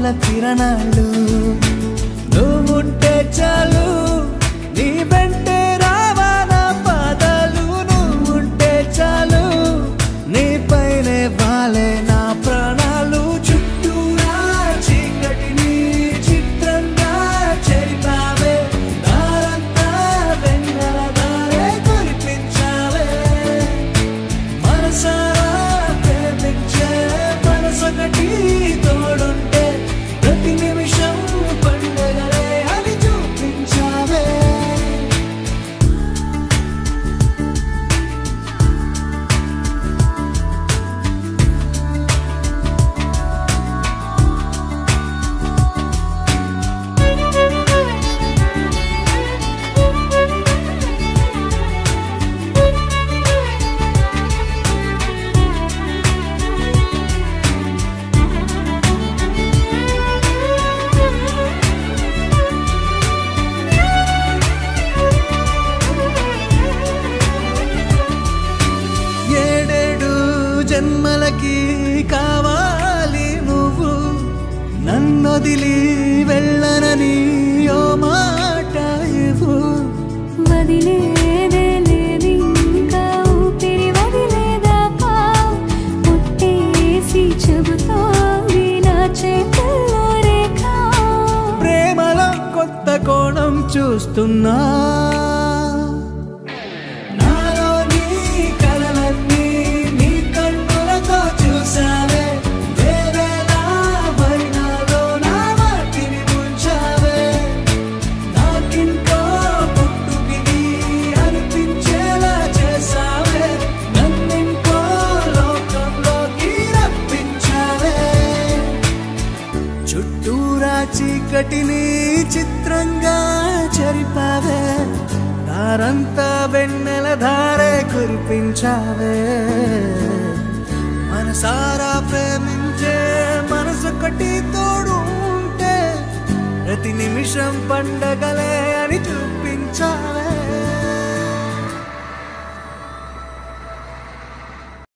వెన్నెల తిరణాలు నువ్వుంటే చాలు నీ వెంటే రావాలా పాదాలు నువ్వుంటే చాలు నీ పైనే వాలే నా ప్రాణాలు చుట్టూరా చీకటిని చిత్రంగా చెరిపావే దారంతా వెన్నెల దారే కురిపించావే మనసారా ప్రేమించే మనసొకటి తోడుంటే ప్రతి నిమిషం పండగలే అని చూపించావే జన్మలకి కావాలి నువ్వు నన్నొదిలి వెళ్ళనని ఓ మాట ఇవ్వు వదిలేదే లేదు ఇంకా ఊపిరి వదిలేదాకా పుట్టేసి చెబుతోంది నా చేతుల్లో రేఖ ప్రేమలో కొత్త కోణం చూస్తున్నా చుట్టూరా చీకటిని చిత్రంగా చెరిపావే దారంతా వెన్నెల ధారే కురిపించావే మనసారా ప్రేమించే మనసొకటి తోడు ఉంటే ప్రతి నిమిషం పండగలే అని చూపించావే